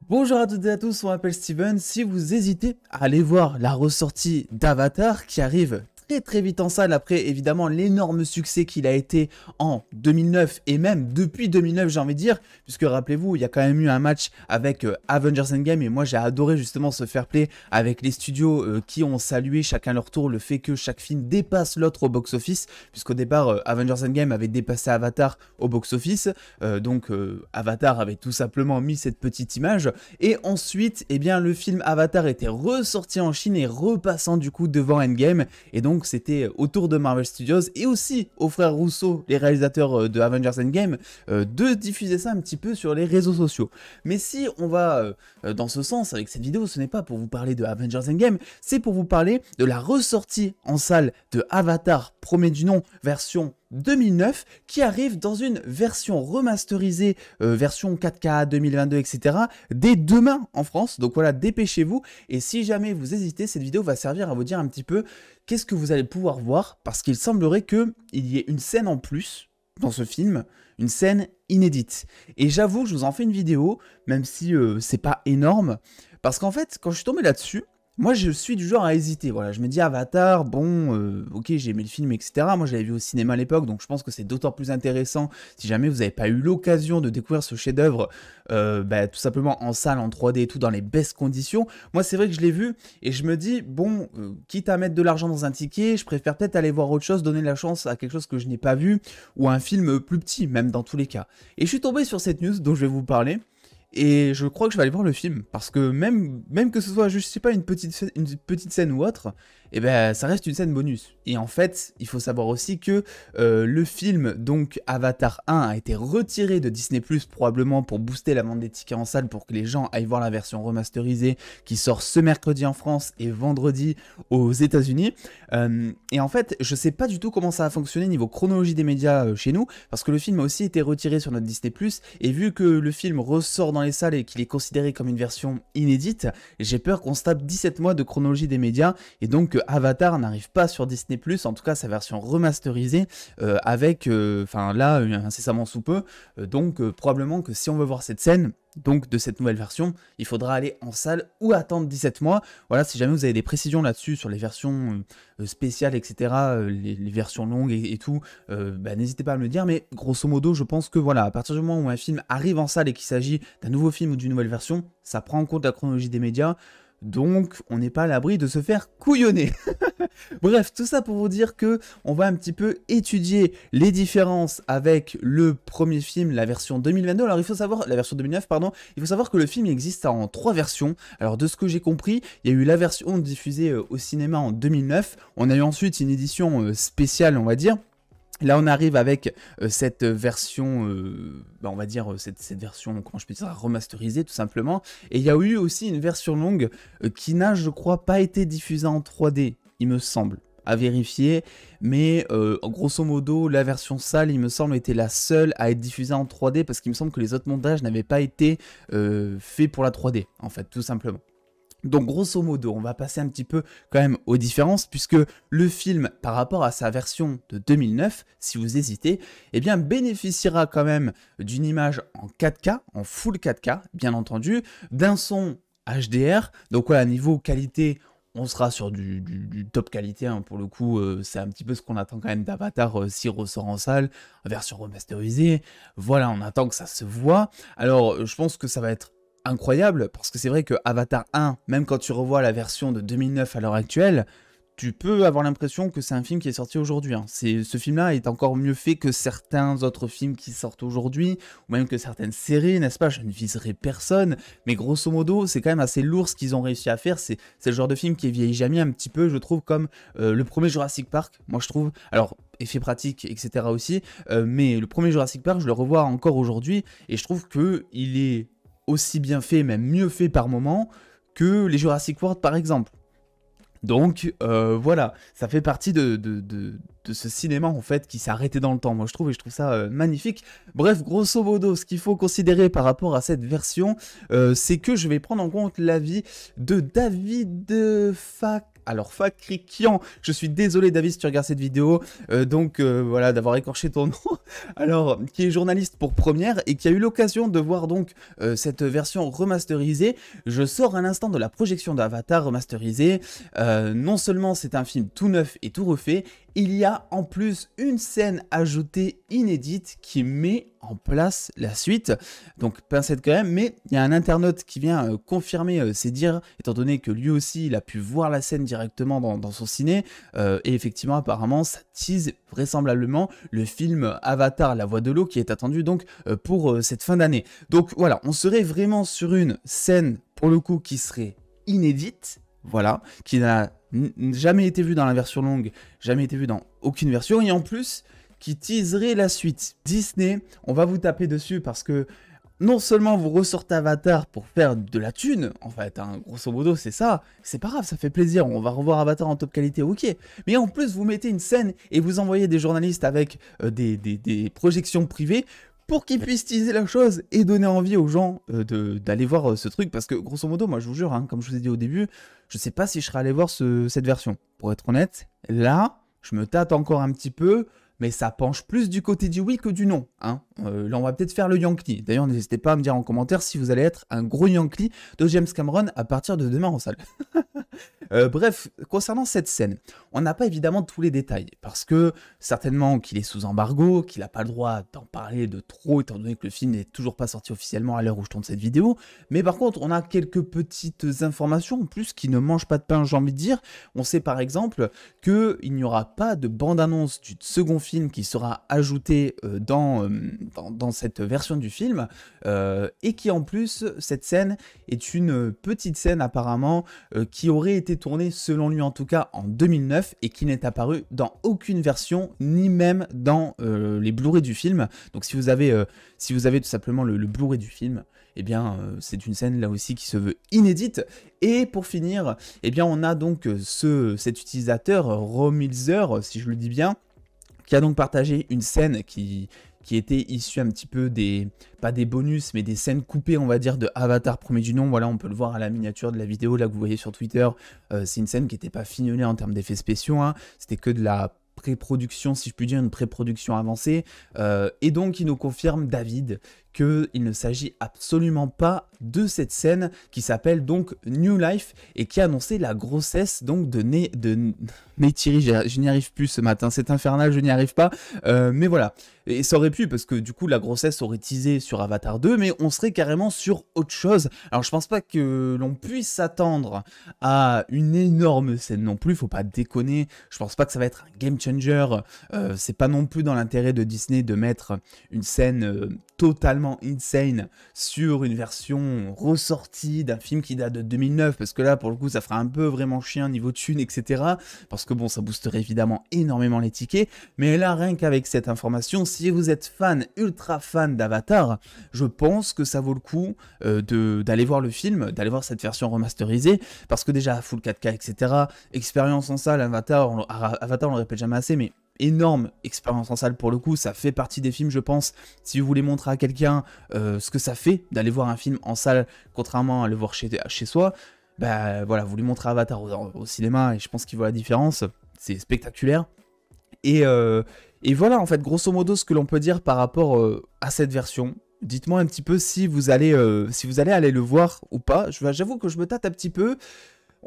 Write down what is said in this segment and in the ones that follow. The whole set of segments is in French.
Bonjour à toutes et à tous, on m'appelle Steven. Si vous hésitez à aller voir la ressortie d'Avatar qui arrive très vite en salle après évidemment l'énorme succès qu'il a été en 2009 et même depuis 2009 j'ai envie de dire, puisque rappelez-vous il y a quand même eu un match avec Avengers Endgame et moi j'ai adoré justement ce fair play avec les studios qui ont salué chacun leur tour le fait que chaque film dépasse l'autre au box-office, puisqu'au départ Avengers Endgame avait dépassé Avatar au box-office, donc Avatar avait tout simplement mis cette petite image et ensuite eh bien le film Avatar était ressorti en Chine et repassant du coup devant Endgame et donc c'était au tour de Marvel Studios et aussi aux frères Russo, les réalisateurs de Avengers Endgame, de diffuser ça un petit peu sur les réseaux sociaux. Mais si on va dans ce sens avec cette vidéo, ce n'est pas pour vous parler de Avengers Endgame, c'est pour vous parler de la ressortie en salle de Avatar, premier du nom, version 2009, qui arrive dans une version remasterisée, version 4K 2022, etc. dès demain en France. Donc voilà, dépêchez-vous. Et si jamais vous hésitez, cette vidéo va servir à vous dire un petit peu qu'est-ce que vous allez pouvoir voir, parce qu'il semblerait qu'il y ait une scène en plus dans ce film, une scène inédite. Et j'avoue, je vous en fais une vidéo, même si c'est pas énorme, parce qu'en fait, quand je suis tombé là-dessus, moi, je suis du genre à hésiter. Voilà, je me dis Avatar, bon, ok, j'ai aimé le film, etc. Moi, je l'avais vu au cinéma à l'époque, donc je pense que c'est d'autant plus intéressant si jamais vous n'avez pas eu l'occasion de découvrir ce chef-d'œuvre, tout simplement en salle, en 3D et tout, dans les best conditions. Moi, c'est vrai que je l'ai vu et je me dis, bon, quitte à mettre de l'argent dans un ticket, je préfère peut-être aller voir autre chose, donner la chance à quelque chose que je n'ai pas vu ou un film plus petit, même dans tous les cas. Et je suis tombé sur cette news dont je vais vous parler. Et je crois que je vais aller voir le film, parce que même que ce soit, je sais pas, une petite scène ou autre, eh ben, ça reste une scène bonus. Et en fait, il faut savoir aussi que le film, donc Avatar 1, a été retiré de Disney+, probablement pour booster la vente des tickets en salle, pour que les gens aillent voir la version remasterisée, qui sort ce mercredi en France et vendredi aux États-Unis. Et en fait, je sais pas du tout comment ça a fonctionné niveau chronologie des médias chez nous, parce que le film a aussi été retiré sur notre Disney+, et vu que le film ressort dans les salles et qu'il est considéré comme une version inédite, j'ai peur qu'on se tape 17 mois de chronologie des médias et donc que Avatar n'arrive pas sur Disney+, en tout cas sa version remasterisée avec, là, incessamment sous peu, donc probablement que si on veut voir cette scène, donc de cette nouvelle version, il faudra aller en salle ou attendre 17 mois. Voilà, si jamais vous avez des précisions là-dessus sur les versions spéciales, etc., les versions longues et tout, n'hésitez pas à me le dire. Mais grosso modo, je pense que voilà, à partir du moment où un film arrive en salle et qu'il s'agit d'un nouveau film ou d'une nouvelle version, ça prend en compte la chronologie des médias. Donc, on n'est pas à l'abri de se faire couillonner. Bref, tout ça pour vous dire que on va un petit peu étudier les différences avec le premier film, la version 2022. Alors, il faut savoir, la version 2009, pardon, il faut savoir que le film existe en 3 versions. Alors, de ce que j'ai compris, il y a eu la version diffusée au cinéma en 2009. On a eu ensuite une édition spéciale, on va dire. Là, on arrive avec cette version, on va dire, cette version, comment je peux dire, remasterisée, tout simplement. Et il y a eu aussi une version longue qui n'a, je crois, pas été diffusée en 3D, il me semble, à vérifier. Mais grosso modo, la version salle, il me semble, était la seule à être diffusée en 3D, parce qu'il me semble que les autres montages n'avaient pas été faits pour la 3D, en fait, tout simplement. Donc grosso modo, on va passer un petit peu quand même aux différences, puisque le film, par rapport à sa version de 2009, si vous hésitez, eh bien bénéficiera quand même d'une image en 4K, en full 4K, bien entendu, d'un son HDR, donc voilà, niveau qualité, on sera sur du top qualité, hein, pour le coup, c'est un petit peu ce qu'on attend quand même d'Avatar s'il ressort en salle, version remasterisée, voilà, on attend que ça se voit. Alors, je pense que ça va être incroyable, parce que c'est vrai que Avatar 1, même quand tu revois la version de 2009 à l'heure actuelle, tu peux avoir l'impression que c'est un film qui est sorti aujourd'hui. Hein. Ce film-là est encore mieux fait que certains autres films qui sortent aujourd'hui, ou même que certaines séries, n'est-ce pas? Je ne viserai personne, mais grosso modo, c'est quand même assez lourd ce qu'ils ont réussi à faire. C'est le genre de film qui vieillit jamais un petit peu, je trouve, comme le premier Jurassic Park, moi je trouve. Alors, effets pratiques, etc. aussi, mais le premier Jurassic Park, je le revois encore aujourd'hui, et je trouve qu'il est aussi bien fait, même mieux fait par moment, que les Jurassic World par exemple. Donc voilà, ça fait partie de ce cinéma en fait qui s'est arrêté dans le temps, moi je trouve, et je trouve ça magnifique. Bref, grosso modo, ce qu'il faut considérer par rapport à cette version, c'est que je vais prendre en compte l'avis de David alors Fakrikian, je suis désolé David si tu regardes cette vidéo, voilà, d'avoir écorché ton nom, alors, qui est journaliste pour Première et qui a eu l'occasion de voir donc cette version remasterisée. Je sors à l'instant de la projection d'Avatar remasterisée, non seulement c'est un film tout neuf et tout refait, il y a en plus une scène ajoutée inédite qui met en place la suite. Donc pincette quand même, mais il y a un internaute qui vient confirmer ses dires, étant donné que lui aussi il a pu voir la scène directement dans son ciné, et effectivement apparemment ça tease vraisemblablement le film Avatar, la voix de l'eau, qui est attendu donc pour cette fin d'année. Donc voilà, on serait vraiment sur une scène pour le coup qui serait inédite, voilà, qui n'a jamais été vue dans la version longue, jamais été vue dans aucune version, et en plus qui teaserait la suite. Disney, on va vous taper dessus parce que non seulement vous ressortez Avatar pour faire de la thune, en fait, hein, grosso modo c'est ça, c'est pas grave, ça fait plaisir, on va revoir Avatar en top qualité, ok, mais en plus vous mettez une scène et vous envoyez des journalistes avec des projections privées pour qu'ils puissent teaser la chose et donner envie aux gens d'aller voir ce truc, parce que grosso modo, moi je vous jure, hein, comme je vous ai dit au début, je sais pas si je serai allé voir cette version. Pour être honnête, là, je me tâte encore un petit peu, mais ça penche plus du côté du oui que du non. Hein. Là, on va peut-être faire le Yankee. D'ailleurs, n'hésitez pas à me dire en commentaire si vous allez être un gros Yankee de James Cameron à partir de demain en salle. Bref, concernant cette scène, on n'a pas évidemment tous les détails, parce que certainement qu'il est sous embargo, qu'il n'a pas le droit d'en parler de trop, étant donné que le film n'est toujours pas sorti officiellement à l'heure où je tourne cette vidéo, mais par contre, on a quelques petites informations en plus qui ne mangent pas de pain, j'ai envie de dire. On sait par exemple qu'il n'y aura pas de bande-annonce du second film qui sera ajouté dans cette version du film, et qui en plus, cette scène est une petite scène apparemment qui aurait été tournée, selon lui en tout cas, en 2009 et qui n'est apparue dans aucune version, ni même dans les Blu-ray du film. Donc si vous avez tout simplement le Blu-ray du film, eh bien c'est une scène là aussi qui se veut inédite. Et pour finir, eh bien on a donc cet utilisateur, Romilzer, si je le dis bien, qui a donc partagé une scène qui était issue un petit peu pas des bonus, mais des scènes coupées, on va dire, de Avatar premier du nom. Voilà, on peut le voir à la miniature de la vidéo, là, que vous voyez sur Twitter. C'est une scène qui n'était pas fignolée en termes d'effets spéciaux, hein. C'était que de la pré-production, si je puis dire, une pré-production avancée. Et donc, il nous confirme, David, qu'il ne s'agit absolument pas de cette scène qui s'appelle donc New Life et qui a annoncé la grossesse donc de Neytiri. Je n'y arrive plus ce matin, c'est infernal, je n'y arrive pas, mais voilà. Et ça aurait pu, parce que du coup la grossesse aurait teasé sur Avatar 2, mais on serait carrément sur autre chose. Alors je pense pas que l'on puisse s'attendre à une énorme scène non plus, faut pas déconner. Je pense pas que ça va être un game changer, c'est pas non plus dans l'intérêt de Disney de mettre une scène totalement insane sur une version ressortie d'un film qui date de 2009, parce que là pour le coup ça ferait un peu vraiment chien niveau thune, etc. Parce que bon, ça boosterait évidemment énormément les tickets, mais là rien qu'avec cette information, si vous êtes fan, ultra fan d'Avatar, je pense que ça vaut le coup d'aller voir le film, d'aller voir cette version remasterisée, parce que déjà full 4K, etc. Expérience en salle, Avatar, on le répète jamais assez, mais énorme expérience en salle pour le coup, ça fait partie des films, je pense, si vous voulez montrer à quelqu'un ce que ça fait d'aller voir un film en salle, contrairement à le voir chez soi, bah voilà, vous lui montrez Avatar au cinéma et je pense qu'il voit la différence, c'est spectaculaire. Et voilà en fait, grosso modo, ce que l'on peut dire par rapport à cette version. Dites-moi un petit peu si vous allez aller le voir ou pas. J'avoue que je me tâte un petit peu.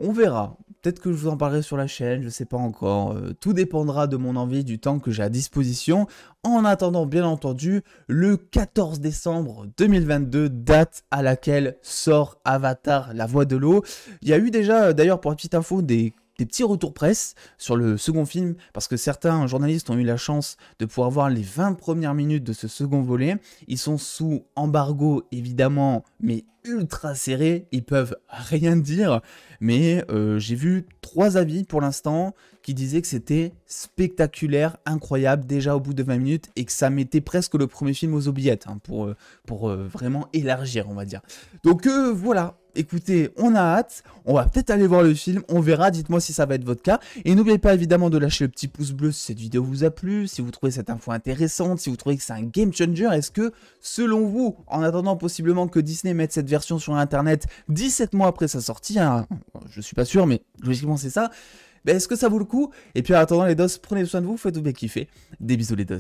On verra. Peut-être que je vous en parlerai sur la chaîne, je sais pas encore. Tout dépendra de mon envie, du temps que j'ai à disposition. En attendant, bien entendu, le 14 décembre 2022, date à laquelle sort Avatar, la voix de l'eau. Il y a eu déjà, d'ailleurs, pour une petite info, des petits retours presse sur le second film, parce que certains journalistes ont eu la chance de pouvoir voir les 20 premières minutes de ce second volet. Ils sont sous embargo, évidemment, mais ultra serré, ils peuvent rien dire, mais j'ai vu 3 avis pour l'instant qui disaient que c'était spectaculaire, incroyable, déjà au bout de 20 minutes, et que ça mettait presque le premier film aux oubliettes, hein, pour vraiment élargir, on va dire. Donc voilà, écoutez, on a hâte, on va peut-être aller voir le film, on verra, dites-moi si ça va être votre cas. Et n'oubliez pas évidemment de lâcher le petit pouce bleu si cette vidéo vous a plu, si vous trouvez cette info intéressante, si vous trouvez que c'est un game changer. Est-ce que, selon vous, en attendant possiblement que Disney mette cette version sur internet 17 mois après sa sortie, hein, je suis pas sûr, mais logiquement c'est ça, ben est-ce que ça vaut le coup? Et puis en attendant les dos, prenez soin de vous, faites-vous bien kiffer. Des bisous les dos.